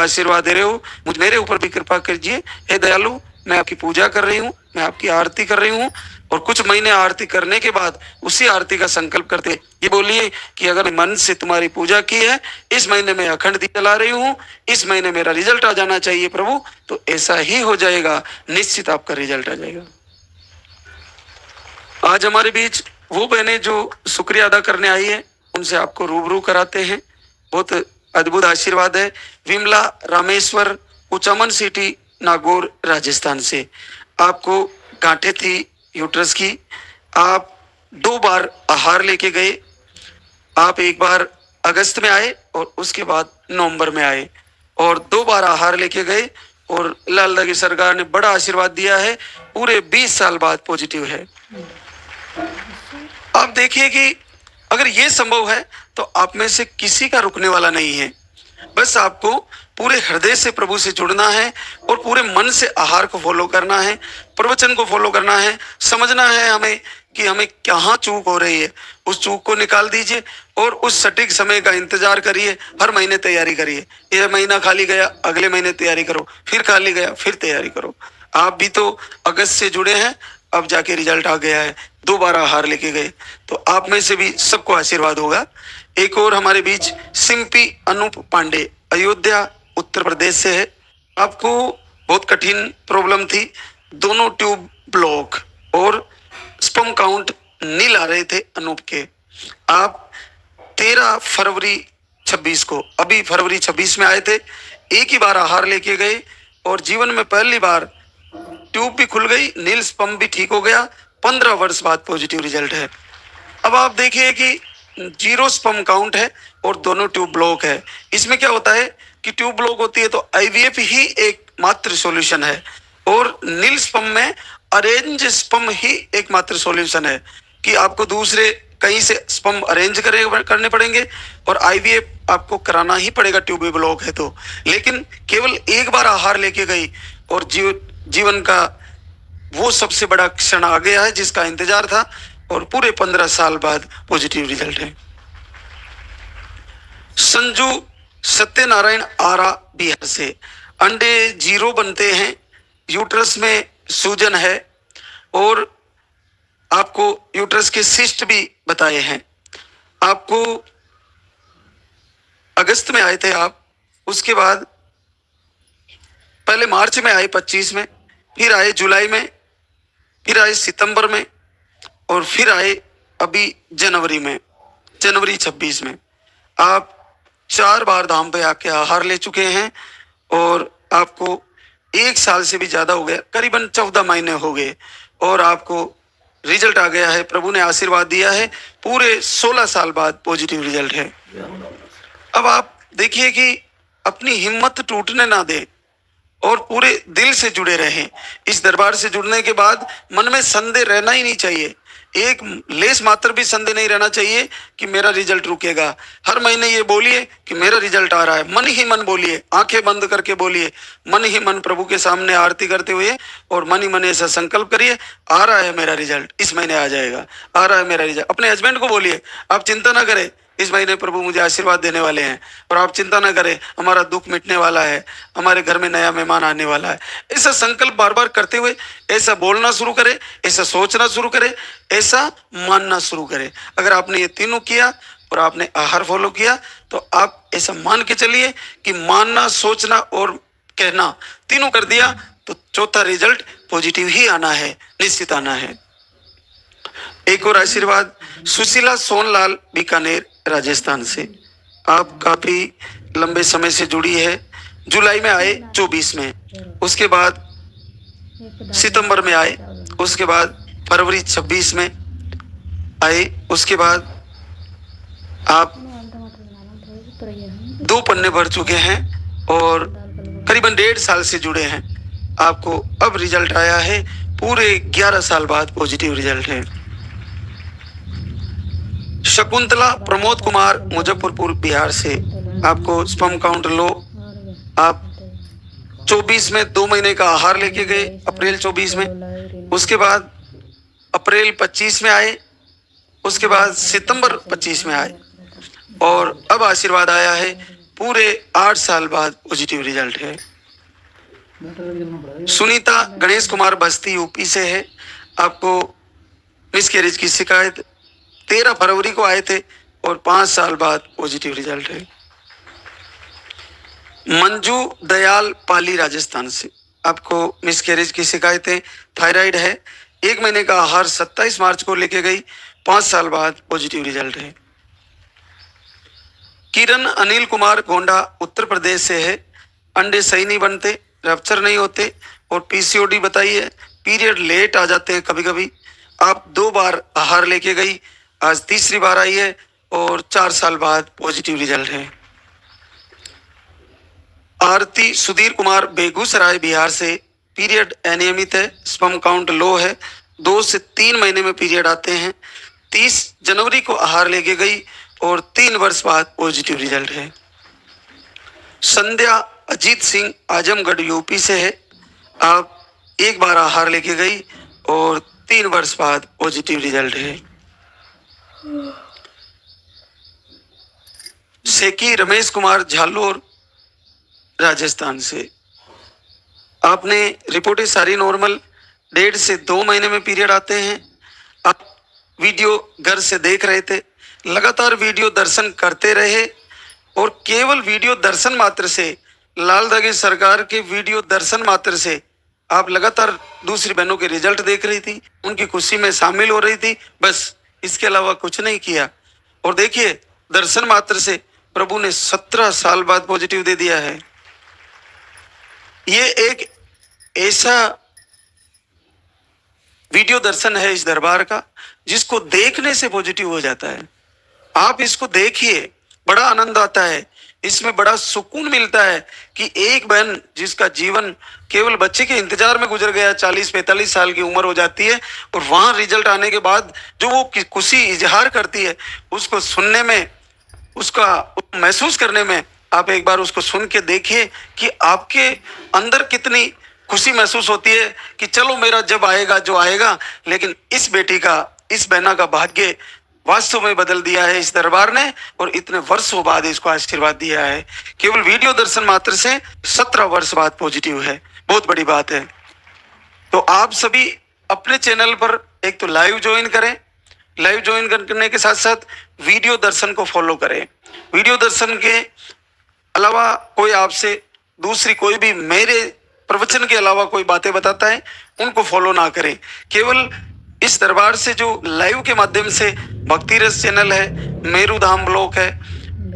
आशीर्वाद दे रहे हो, मुझ मेरे ऊपर भी कृपा कीजिए। हे दयालु, मैं आपकी पूजा कर रही हूँ, मैं आपकी आरती कर रही हूँ। और कुछ महीने आरती करने के बाद उसी आरती का संकल्प करते ये बोलिए कि अगर मन से तुम्हारी पूजा की है, इस महीने में अखंड दीप जला रही हूँ, इस महीने मेरा रिजल्ट आ जाना चाहिए प्रभु। तो ऐसा ही हो जाएगा, निश्चित आपका रिजल्ट आ जाएगा। आज हमारे बीच वो बहनें जो शुक्रिया अदा करने आई है, उनसे आपको रूबरू कराते हैं। बहुत अद्भुत आशीर्वाद है। विमला रामेश्वर, उचामन सिटी, नागौर, राजस्थान से। आपको गांठें थी यूट्रस की, आप 2 बार आहार लेके गए। आप एक बार अगस्त में आए और उसके बाद नवंबर में आए और 2 बार आहार लेके गए और लाल दागी सरकार ने बड़ा आशीर्वाद दिया है। पूरे 20 साल बाद पॉजिटिव है। आप देखिए कि अगर ये संभव है तो आप में से किसी का रुकने वाला नहीं है। बस आपको पूरे हृदय से प्रभु से जुड़ना है और पूरे मन से आहार को फॉलो करना है, प्रवचन को फॉलो करना है। समझना है हमें कि हमें कहाँ चूक हो रही है, उस चूक को निकाल दीजिए और उस सटीक समय का इंतजार करिए। हर महीने तैयारी करिए। यह महीना खाली गया, अगले महीने तैयारी करो, फिर खाली गया, फिर तैयारी करो। आप भी तो अगस्त से जुड़े हैं, अब जाके रिजल्ट आ गया है। 2 बार आहार लेके गए, तो आप में से भी सबको आशीर्वाद होगा। एक और हमारे बीच सिंपी अनूप पांडे, अयोध्या उत्तर प्रदेश से है। आपको बहुत कठिन प्रॉब्लम थी, दोनों ट्यूब ब्लॉक और स्पर्म काउंट नील आ रहे थे अनूप के। आप 13 फरवरी 26 को, अभी फरवरी 26 में आए थे, एक ही बार आहार लेके गए और जीवन में पहली बार ट्यूब भी खुल गई, नील स्पर्म भी ठीक हो गया। 15 वर्ष बाद पॉजिटिव रिजल्ट है। अब आप देखिए कि 0 स्पर्म काउंट है और दोनों ट्यूब ब्लॉक है। इसमें क्या होता है कि ट्यूब ब्लॉक होती है तो आईवीएफ ही एक मात्र सॉल्यूशन है और नील स्पर्म में अरेंज स्पर्म ही एकमात्र सॉल्यूशन है कि आपको दूसरे कहीं से स्पर्म अरेंज करने पड़ेंगे और आईवीएफ आपको कराना ही पड़ेगा ट्यूब ब्लॉक है तो। लेकिन केवल एक बार आहार लेके गई और जीवन का वो सबसे बड़ा क्षण आ गया है जिसका इंतजार था और पूरे 15 साल बाद पॉजिटिव रिजल्ट है। संजू सत्यनारायण आरा, बिहार से। अंडे 0 बनते हैं, यूट्रस में सूजन है और आपको यूट्रस के सिस्ट भी बताए हैं। आपको अगस्त में आए थे आप, उसके बाद पहले मार्च में आए 25 में, फिर आए जुलाई में, फिर आए सितंबर में और फिर आए अभी जनवरी में, जनवरी 26 में। आप 4 बार धाम पे आके आहार ले चुके हैं और आपको 1 साल से भी ज्यादा हो गया, करीबन 14 महीने हो गए और आपको रिजल्ट आ गया है। प्रभु ने आशीर्वाद दिया है। पूरे 16 साल बाद पॉजिटिव रिजल्ट है। अब आप देखिए कि अपनी हिम्मत टूटने ना दे और पूरे दिल से जुड़े रहें। इस दरबार से जुड़ने के बाद मन में संदेह रहना ही नहीं चाहिए, एक लेस मात्र भी संदेह नहीं रहना चाहिए कि मेरा रिजल्ट रुकेगा। हर महीने ये बोलिए कि मेरा रिजल्ट आ रहा है, मन ही मन बोलिए, आंखें बंद करके बोलिए, मन ही मन प्रभु के सामने आरती करते हुए और मन ही मन ऐसा संकल्प करिए, आ रहा है मेरा रिजल्ट, इस महीने आ जाएगा, आ रहा है मेरा रिजल्ट। अपने हस्बैंड को बोलिए, आप चिंता ना करें, इस महीने प्रभु मुझे आशीर्वाद देने वाले हैं और आप चिंता ना करें, हमारा दुख मिटने वाला है, हमारे घर में नया मेहमान आने वाला है। ऐसा संकल्प बार बार करते हुए ऐसा बोलना शुरू करें, ऐसा सोचना शुरू करें, ऐसा मानना शुरू करें। अगर आपने ये तीनों किया और आपने आहार फॉलो किया तो आप ऐसा मान के चलिए कि मानना, सोचना और कहना तीनों कर दिया तो चौथा रिजल्ट पॉजिटिव ही आना है, निश्चित आना है। एक और आशीर्वाद, सुशीला सोनलाल, बीकानेर, राजस्थान से। आप काफी लंबे समय से जुड़ी है। जुलाई में आए 24 में, उसके बाद सितंबर में आए, उसके बाद फरवरी 26 में आए, उसके बाद आप 2 पन्ने भर चुके हैं और करीबन 1.5 साल से जुड़े हैं। आपको अब रिजल्ट आया है, पूरे 11 साल बाद पॉजिटिव रिजल्ट है। शकुंतला प्रमोद कुमार, मुजफ्फरपुर, बिहार से। आपको स्पर्म काउंट लो। आप 24 में 2 महीने का आहार लेके गए, अप्रैल 24 में, उसके बाद अप्रैल 25 में आए, उसके बाद सितंबर 25 में आए और अब आशीर्वाद आया है पूरे 8 साल बाद पॉजिटिव रिजल्ट है। सुनीता गणेश कुमार बस्ती यूपी से है। आपको मिसकैरेज की शिकायत 13 फरवरी को आए थे और 5 साल बाद पॉजिटिव रिजल्ट है। मंजू दयाल पाली राजस्थान से, आपको मिसकैरेज की शिकायतें, थायराइड है, 1 महीने का आहार 27 मार्च को लेके गई, 5 साल बाद पॉजिटिव रिजल्ट है। किरण अनिल कुमार गोंडा उत्तर प्रदेश से है। अंडे सही नहीं बनते, रप्चर नहीं होते और पीसीओडी बताई है, पीरियड लेट आ जाते हैं कभी कभी। आप 2 बार आहार लेके गई, आज तीसरी बार आई है और 4 साल बाद पॉजिटिव रिजल्ट है। आरती सुधीर कुमार बेगूसराय बिहार से, पीरियड अनियमित है, स्पर्म काउंट लो है, 2 से 3 महीने में पीरियड आते हैं, 30 जनवरी को आहार लेके गई और 3 वर्ष बाद पॉजिटिव रिजल्ट है। संध्या अजीत सिंह आजमगढ़ यूपी से है। आप 1 बार आहार लेके गई और 3 वर्ष बाद पॉजिटिव रिजल्ट है। सेकी रमेश कुमार झालोर राजस्थान से, आपने रिपोर्टें सारी नॉर्मल, 1.5 से 2 महीने में पीरियड आते हैं। आप वीडियो घर से देख रहे थे, लगातार वीडियो दर्शन करते रहे और केवल वीडियो दर्शन मात्र से, लाल धागे सरकार के वीडियो दर्शन मात्र से आप लगातार दूसरी बहनों के रिजल्ट देख रही थी, उनकी खुशी में शामिल हो रही थी, बस इसके अलावा कुछ नहीं किया। और देखिए, दर्शन मात्र से प्रभु ने 17 साल बाद पॉजिटिव दे दिया है। ये एक ऐसा वीडियो दर्शन है इस दरबार का, जिसको देखने से पॉजिटिव हो जाता है। आप इसको देखिए, बड़ा आनंद आता है, इसमें बड़ा सुकून मिलता है कि एक बहन जिसका जीवन केवल बच्चे के इंतजार में गुजर गया, 40-45 साल की उम्र हो जाती है और वहां रिजल्ट आने के बाद जो वो खुशी इजहार करती है, उसको सुनने में, उसका महसूस करने में, आप एक बार उसको सुन के देखिए कि आपके अंदर कितनी खुशी महसूस होती है कि चलो मेरा जब आएगा जो आएगा, लेकिन इस बेटी का, इस बहना का भाग्य वास्तव में बदल दिया है इस दरबार ने और इतने वर्षों बाद इसको आशीर्वाद दिया है। केवल वीडियो दर्शन मात्र से 17 वर्ष बाद पॉजिटिव है, बहुत बड़ी बात है। तो आप सभी अपने चैनल पर एक तो लाइव ज्वाइन करें, लाइव ज्वाइन करने के साथ साथ वीडियो दर्शन को फॉलो करें। वीडियो दर्शन के अलावा कोई आपसे दूसरी कोई भी मेरे प्रवचन के अलावा कोई बातें बताता है, उनको फॉलो ना करें। केवल इस दरबार से जो लाइव के माध्यम से भक्ति रस चैनल है, मेरू धाम ब्लॉक है,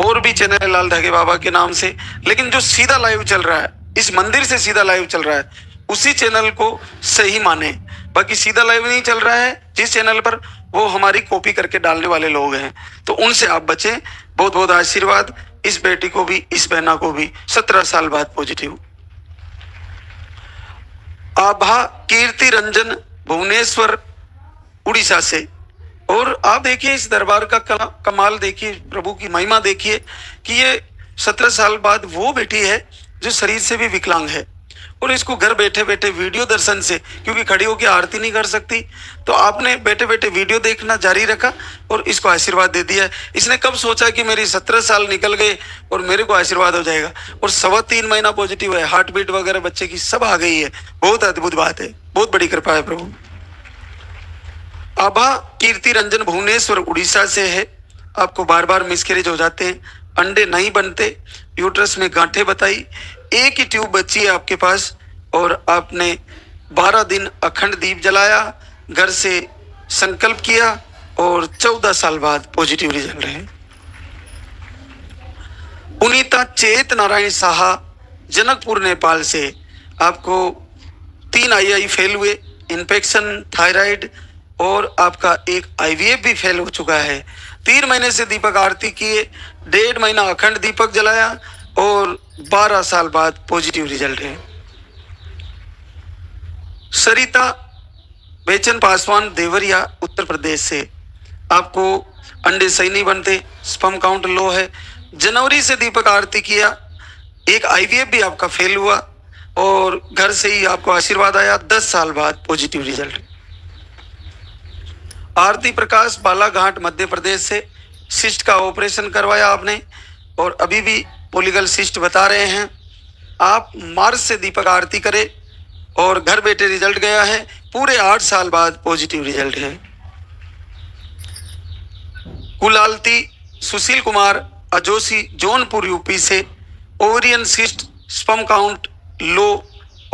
और भी चैनल है लाल धागे बाबा के नाम से, लेकिन जो सीधा लाइव चल रहा है, इस मंदिर से सीधा लाइव चल रहा है, उसी चैनल को सही माने। बाकी सीधा लाइव नहीं चल रहा है जिस चैनल पर, वो हमारी कॉपी करके डालने वाले लोग हैं, तो उनसे आप बचें। बहुत बहुत आशीर्वाद इस बेटी को भी, इस बहना को भी। 17 साल बाद पॉजिटिव। आभा कीर्ति रंजन भुवनेश्वर उड़ीसा से, और आप देखिए इस दरबार का कमाल देखिए, प्रभु की महिमा देखिए कि ये 17 साल बाद वो बेटी है जो शरीर से भी विकलांग है और इसको घर बैठे बैठे वीडियो दर्शन से, क्योंकि खड़ी होकर आरती नहीं कर सकती, तो आपने बैठे बैठे वीडियो देखना जारी रखा और इसको आशीर्वाद दे दिया। इसने कब सोचा कि मेरी 17 साल निकल गए और मेरे को आशीर्वाद हो जाएगा, और 3.25 महीना पॉजिटिव है, हार्ट बीट वगैरह बच्चे की सब आ गई है। बहुत अद्भुत बात है, बहुत बड़ी कृपा है प्रभु। आभा कीर्ति रंजन भुवनेश्वर उड़ीसा से है। आपको बार बार मिसकैरेज हो जाते हैं, अंडे नहीं बनते, यूट्रस में गांठें बताई, एक ही ट्यूब बची है आपके पास, और आपने 12 दिन अखंड दीप जलाया, घर से संकल्प किया और 14 साल बाद पॉजिटिव रिजल्ट है। पुनीता चेत नारायण साहा जनकपुर नेपाल से, आपको 3 आई फेल हुए, इन्फेक्शन, थायराइड और आपका एक IVF भी फेल हो चुका है। 3 महीने से दीपक आरती किए, 1.5 महीना अखंड दीपक जलाया और 12 साल बाद पॉजिटिव रिजल्ट है। सरिता बेचन पासवान देवरिया उत्तर प्रदेश से, आपको अंडे सही नहीं बनते, स्पर्म काउंट लो है, जनवरी से दीपक आरती किया, एक IVF भी आपका फेल हुआ और घर से ही आपको आशीर्वाद आया, 10 साल बाद पॉजिटिव रिजल्ट। आरती प्रकाश बालाघाट मध्य प्रदेश से, सिस्ट का ऑपरेशन करवाया आपने और अभी भी पोलीगल सिस्ट बता रहे हैं। आप मार्च से दीपक आरती करें और घर बैठे रिजल्ट गया है, पूरे 8 साल बाद पॉजिटिव रिजल्ट है। कुलालती सुशील कुमार अजोसी जौनपुर यूपी से ovarian cyst, sperm count low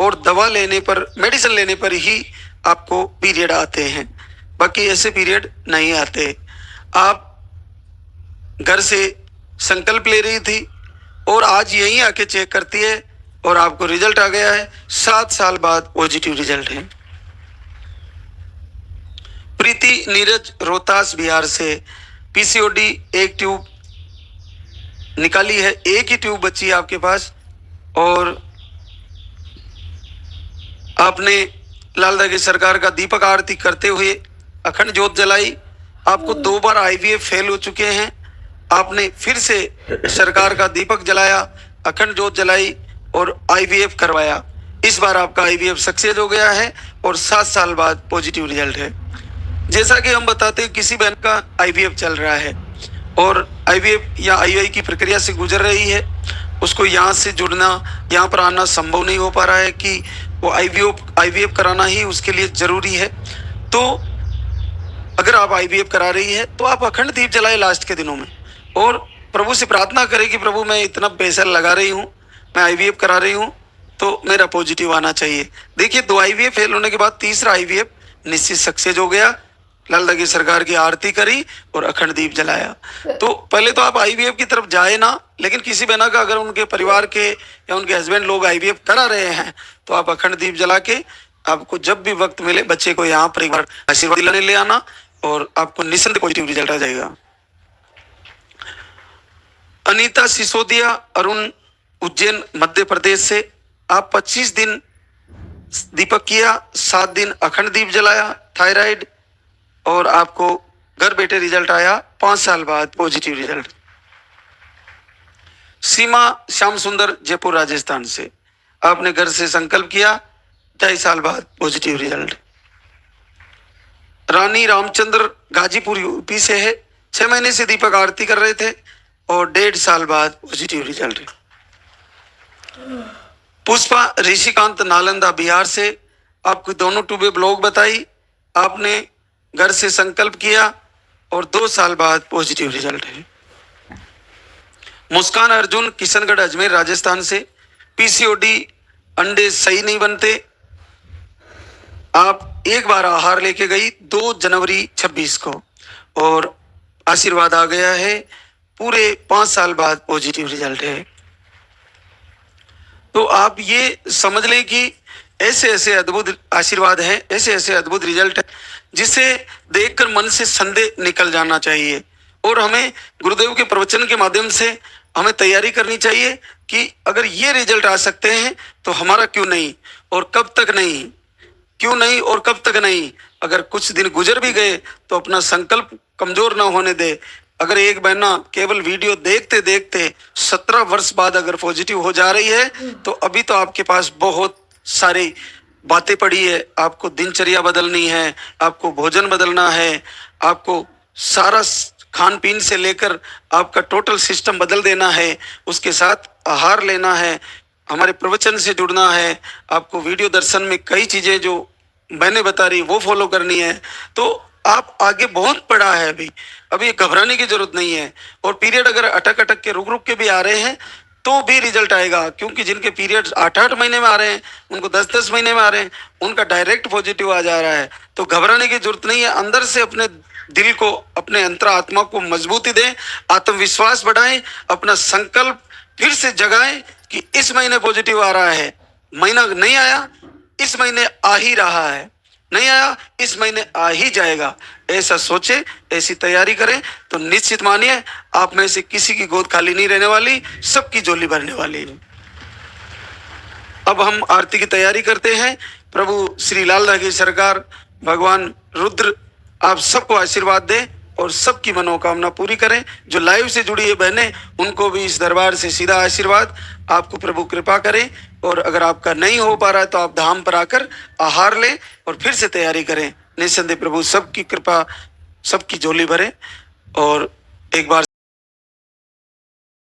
और दवा लेने पर, मेडिसिन लेने पर ही आपको पीरियड आते हैं, बाकी ऐसे पीरियड नहीं आते। आप घर से संकल्प ले रही थी और आज यहीं आके चेक करती है और आपको रिजल्ट आ गया है। 7 साल बाद पॉजिटिव रिजल्ट है। प्रीति नीरज रोहतास बिहार से पीसीओडी एक ट्यूब निकाली है, एक ही ट्यूब बची है आपके पास और आपने लाल दगी सरकार का दीपक आरती करते हुए अखंड ज्योत जलाई। आपको 2 बार आईवीएफ फेल हो चुके हैं, आपने फिर से सरकार का दीपक जलाया, अखंड ज्योत जलाई और आईवीएफ करवाया। इस बार आपका आईवीएफ सक्सेस हो गया है और 7 साल बाद पॉजिटिव रिजल्ट है। जैसा कि हम बताते हैं, किसी बहन का आईवीएफ चल रहा है और आईवीएफ या आईयूआई की प्रक्रिया से गुजर रही है, उसको यहाँ से जुड़ना, यहाँ पर आना संभव नहीं हो पा रहा है कि वो आईवीएफ कराना ही उसके लिए जरूरी है। तो अगर आप आईवीएफ करा रही है तो आप अखंड दीप जलाए लास्ट के दिनों में और प्रभु से प्रार्थना करें कि प्रभु मैं इतना पैसा लगा रही हूँ, मैं आईवीएफ करा रही हूँ, तो मेरा पॉजिटिव आना चाहिए। देखिए 2 आईवीएफ फेल होने के बाद तीसरा आईवीएफ निश्चित सक्सेस हो गया। लाल दगी सरकार की आरती करी और अखंड दीप जलाया। तो पहले तो आप आईवीएफ की तरफ जाए ना, लेकिन किसी बहना का अगर उनके परिवार के या उनके हस्बैंड लोग आईवीएफ करा रहे हैं तो आप अखंड दीप जला के आपको जब भी वक्त मिले बच्चे को यहाँ परिवार आशीर्वाद दिलाने ले आना और आपको निसंदेह पॉजिटिव रिजल्ट आ जाएगा। अनीता सिसोदिया अरुण उज्जैन मध्य प्रदेश से आप 25 दिन दीपक किया, 7 दिन अखंड दीप जलाया, थायराइड और आपको घर बैठे रिजल्ट आया 5 साल बाद पॉजिटिव रिजल्ट। सीमा श्याम सुंदर जयपुर राजस्थान से आपने घर से संकल्प किया, 2.5 साल बाद पॉजिटिव रिजल्ट। रानी रामचंद्र गाजीपुर यूपी से है, 6 महीने से दीपक आरती कर रहे थे और 1.5 साल बाद पॉजिटिव रिजल्ट। पुष्पा ऋषिकांत नालंदा बिहार से आपको दोनों ट्यूबें ब्लॉक बताई, आपने घर से संकल्प किया और 2 साल बाद पॉजिटिव रिजल्ट है। मुस्कान अर्जुन किशनगढ़ अजमेर राजस्थान से पीसीओडी अंडे सही नहीं बनते, आप एक बार आहार लेके गई 2 जनवरी 26 को और आशीर्वाद आ गया है, पूरे 5 साल बाद पॉजिटिव रिजल्ट है। तो आप ये समझ लें कि ऐसे ऐसे अद्भुत आशीर्वाद हैं, ऐसे ऐसे अद्भुत रिजल्ट है जिसे देखकर मन से संदेह निकल जाना चाहिए और हमें गुरुदेव के प्रवचन के माध्यम से हमें तैयारी करनी चाहिए कि अगर ये रिजल्ट आ सकते हैं तो हमारा क्यों नहीं और कब तक नहीं, क्यों नहीं और कब तक नहीं। अगर कुछ दिन गुजर भी गए तो अपना संकल्प कमजोर ना होने दे। अगर एक बहना केवल वीडियो देखते देखते 17 वर्ष बाद अगर पॉजिटिव हो जा रही है तो अभी तो आपके पास बहुत सारी बातें पड़ी है। आपको दिनचर्या बदलनी है, आपको भोजन बदलना है, आपको सारा खान पीन से लेकर आपका टोटल सिस्टम बदल देना है, उसके साथ आहार लेना है, हमारे प्रवचन से जुड़ना है, आपको वीडियो दर्शन में कई चीजें जो मैंने बता रही वो फॉलो करनी है। तो आप आगे बहुत पड़ा है, अभी घबराने की जरूरत नहीं है। और पीरियड अगर अटक अटक के रुक रुक के भी आ रहे हैं तो भी रिजल्ट आएगा, क्योंकि जिनके पीरियड्स 8-8 महीने में आ रहे हैं, उनको 10-10 महीने में आ रहे हैं, उनका डायरेक्ट पॉजिटिव आ जा रहा है। तो घबराने की जरूरत नहीं है। अंदर से अपने दिल को, अपने अंतरात्मा को मजबूती दें, आत्मविश्वास बढ़ाएं, अपना संकल्प फिर से जगाएं कि इस महीने पॉजिटिव आ रहा है। महीना नहीं आया, इस महीने आ ही रहा है, नहीं आया इस महीने आ ही जाएगा, ऐसा सोचे, ऐसी तैयारी करें तो निश्चित मानिए आप में से किसी की गोद खाली नहीं रहने वाली, सबकी झोली भरने वाली है। अब हम आरती की तैयारी करते हैं। प्रभु श्री लाल दगी सरकार भगवान रुद्र आप सबको आशीर्वाद दें और सबकी मनोकामना पूरी करें। जो लाइव से जुड़ी है बहनें, उनको भी इस दरबार से सीधा आशीर्वाद, आपको प्रभु कृपा करें। और अगर आपका नहीं हो पा रहा है तो आप धाम पर आकर आहार लें और फिर से तैयारी करें। निस्संदेह प्रभु सबकी कृपा, सबकी झोली भरे। और एक बार